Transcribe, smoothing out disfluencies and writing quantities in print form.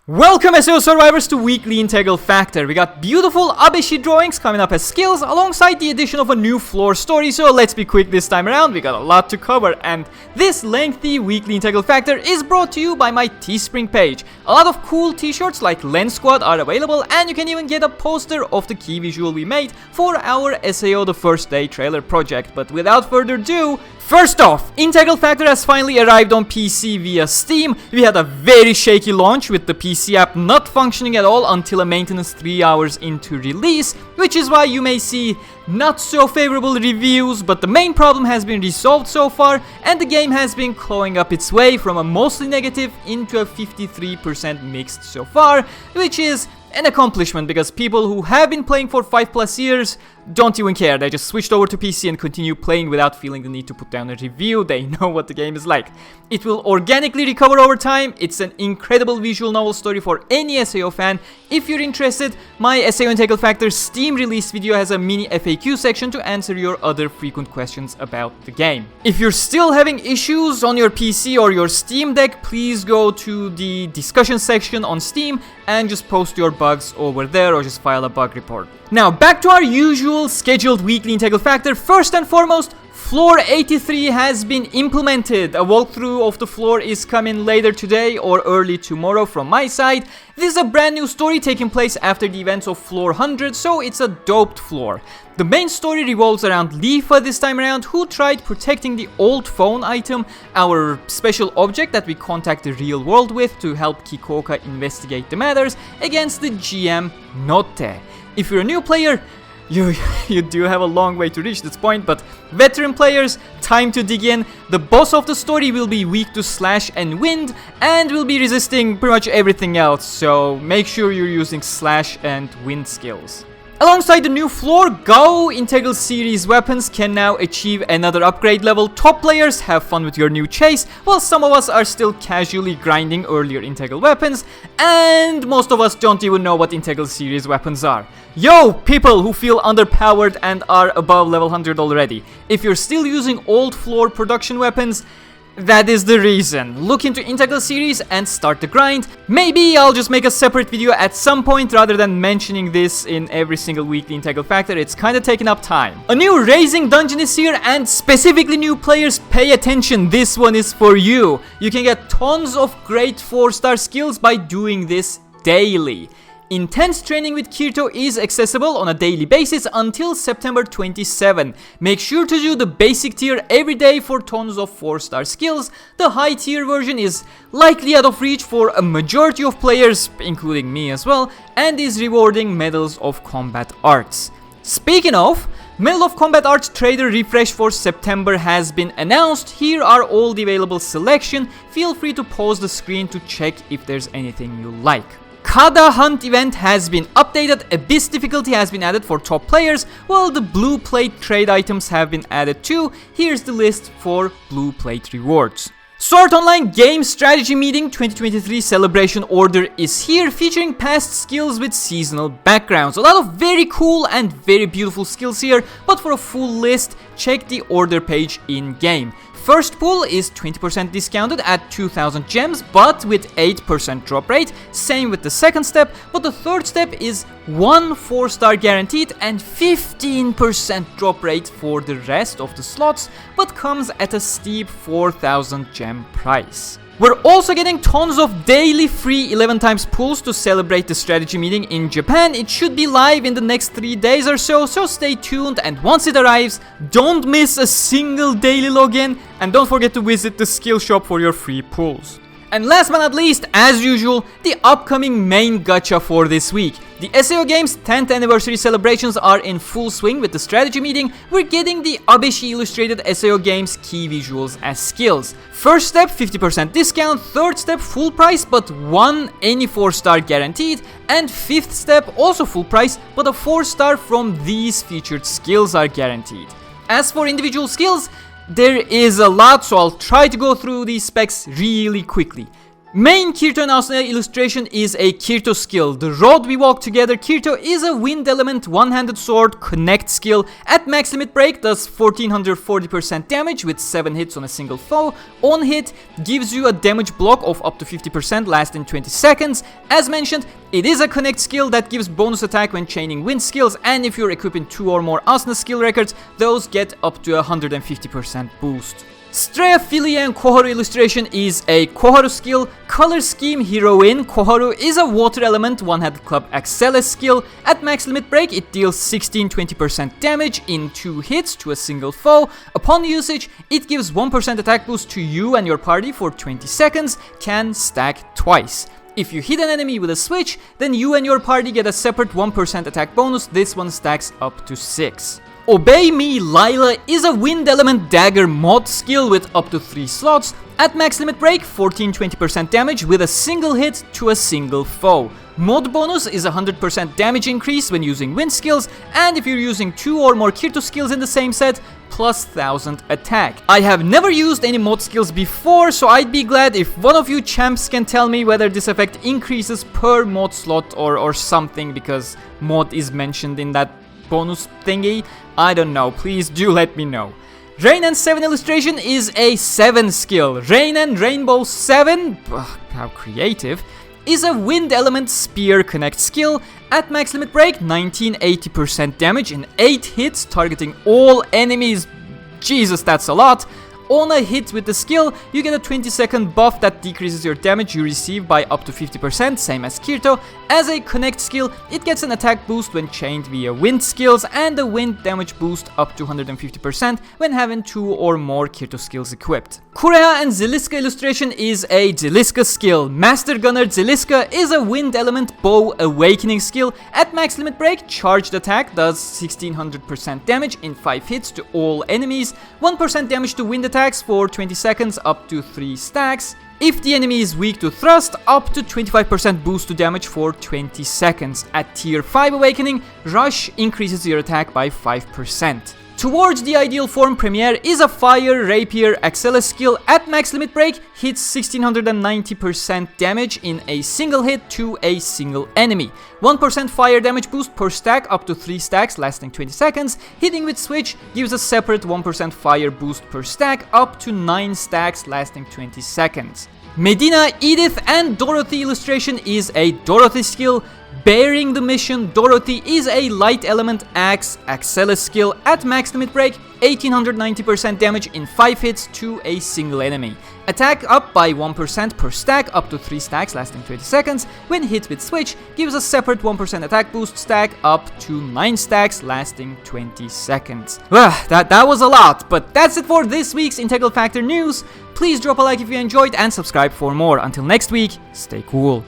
Welcome SAO survivors to Weekly Integral Factor. We got beautiful abec drawings coming up as skills alongside the addition of a new floor story, so let's be quick this time around. We got a lot to cover, and this lengthy Weekly Integral Factor is brought to you by my Teespring page. A lot of cool t-shirts like Lens Squad are available, and you can even get a poster of the key visual we made for our SAO The First Day trailer project. But without further ado, first off, Integral Factor has finally arrived on PC via Steam. We had a very shaky launch with the PC app not functioning at all until a maintenance 3 hours into release, which is why you may see not so favorable reviews, but the main problem has been resolved so far, and the game has been clawing up its way from a mostly negative into a 53% mixed so far, which is an accomplishment because people who have been playing for 5+ years don't even care. They just switched over to PC and continue playing without feeling the need to put down a review. They know what the game is like. It will organically recover over time. It's an incredible visual novel story for any SAO fan. If you're interested, my SAO Integral Factor Steam release video has a mini FAQ section to answer your other frequent questions about the game. If you're still having issues on your PC or your Steam Deck, please go to the discussion section on Steam and just post your bugs over there or just file a bug report. Now back to our usual scheduled Weekly Integral Factor. First and foremost, Floor 83 has been implemented. A walkthrough of the floor is coming later today or early tomorrow from my side. This is a brand new story taking place after the events of Floor 100, so it's a doped floor. The main story revolves around Leafa this time around, who tried protecting the old phone item, our special object that we contact the real world with to help Kikoka investigate the matters, against the GM Notte. If you're a new player, you do have a long way to reach this point, but veteran players, time to dig in. The boss of the story will be weak to slash and wind, and will be resisting pretty much everything else, so make sure you're using slash and wind skills. Alongside the new floor, Gaou Integral Series weapons can now achieve another upgrade level. Top players have fun with your new chase, while some of us are still casually grinding earlier Integral weapons, and most of us don't even know what Integral Series weapons are. Yo, people who feel underpowered and are above level 100 already. If you're still using old floor production weapons, that is the reason. Look into Integral Series and start the grind. Maybe I'll just make a separate video at some point rather than mentioning this in every single Weekly Integral Factor. It's kinda taking up time. A new Raising Dungeon is here, and specifically new players, pay attention. This one is for you. You can get tons of great 4-star skills by doing this daily. Intense training with Kirito is accessible on a daily basis until September 27. Make sure to do the basic tier every day for tons of 4-star skills. The high tier version is likely out of reach for a majority of players, including me as well, and is rewarding Medals of Combat Arts. Speaking of, Medal of Combat Arts Trader Refresh for September has been announced. Here are all the available selection. Feel free to pause the screen to check if there's anything you like. Kada Hunt event has been updated. Abyss difficulty has been added for top players, while the blue plate trade items have been added too. Here's the list for blue plate rewards. Sword Online Game Strategy Meeting 2023 Celebration Order is here, featuring past skills with seasonal backgrounds. A lot of very cool and very beautiful skills here, but for a full list, check the order page in-game. First pool is 20% discounted at 2000 gems, but with 8% drop rate. Same with the second step, but the third step is 1 4-star guaranteed and 15% drop rate for the rest of the slots, but comes at a steep 4000 gem price. We're also getting tons of daily free 11 times pools to celebrate the strategy meeting in Japan. It should be live in the next 3 days or so stay tuned, and once it arrives, don't miss a single daily login, and don't forget to visit the skill shop for your free pools. And last but not least, as usual, the upcoming main gacha for this week. The SAO Games 10th anniversary celebrations are in full swing with the strategy meeting. We're getting the abec illustrated SAO Games key visuals as skills. First step, 50% discount. Third step, full price, but 1 any 4-star guaranteed. And fifth step, also full price, but a 4-star from these featured skills are guaranteed. As for individual skills, there is a lot, so I'll try to go through these specs really quickly. Main Kirito and Asuna illustration is a Kirito skill. The road we walk together. Kirito is a wind element one-handed sword connect skill. At max limit break does 1440% damage with 7 hits on a single foe. On hit gives you a damage block of up to 50% lasting 20 seconds. As mentioned, it is a connect skill that gives bonus attack when chaining wind skills, and if you're equipping 2 or more Asuna skill records, those get up to a 150% boost. Strea, Philia and Koharu illustration is a Koharu skill. Color scheme heroine. Koharu is a water element one-handed club Axeles skill. At max limit break it deals 16-20% damage in 2 hits to a single foe. Upon usage it gives 1% attack boost to you and your party for 20 seconds, can stack twice. If you hit an enemy with a switch, then you and your party get a separate 1% attack bonus. This one stacks up to 6. Obey Me Layla is a wind element dagger mod skill with up to 3 slots. At max limit break, 14-20% damage with a single hit to a single foe. Mod bonus is 100% damage increase when using wind skills, and if you're using 2 or more Kirito skills in the same set, plus 1000 attack. I have never used any mod skills before, so I'd be glad if one of you champs can tell me whether this effect increases per mod slot or something, because mod is mentioned in that bonus thingy. I don't know, please do let me know. Rain and 7 illustration is a 7 skill. Rain and Rainbow 7, how creative, is a wind element spear connect skill. At max limit break, 19-80% damage in 8 hits targeting all enemies. Jesus, that's a lot. On a hit with the skill, you get a 20-second buff that decreases your damage you receive by up to 50%, same as Kirito. As a connect skill, it gets an attack boost when chained via wind skills, and a wind damage boost up to 150% when having 2 or more Kirito skills equipped. Kureha and Zeliska illustration is a Zeliska skill. Master Gunner Zeliska is a wind element bow awakening skill. At max limit break, charged attack does 1600% damage in 5 hits to all enemies, 1% damage to wind attacks for 20 seconds up to 3 stacks. If the enemy is weak to thrust, up to 25% boost to damage for 20 seconds. At tier 5 awakening, rush increases your attack by 5%. Towards the ideal form premiere is a fire rapier Axeles skill. At max limit break, hits 1690% damage in a single hit to a single enemy. 1% fire damage boost per stack up to 3 stacks lasting 20 seconds. Hitting with switch gives a separate 1% fire boost per stack up to 9 stacks lasting 20 seconds. Medina, Edith and Dorothy illustration is a Dorothy skill. Bearing the mission, Dorothy is a light element axe Axeles skill. At max limit break, 1890% damage in 5 hits to a single enemy. Attack up by 1% per stack up to 3 stacks lasting 20 seconds. When hit with switch, gives a separate 1% attack boost stack up to 9 stacks lasting 20 seconds. That was a lot, but that's it for this week's Integral Factor news. Please drop a like if you enjoyed and subscribe for more. Until next week, stay cool.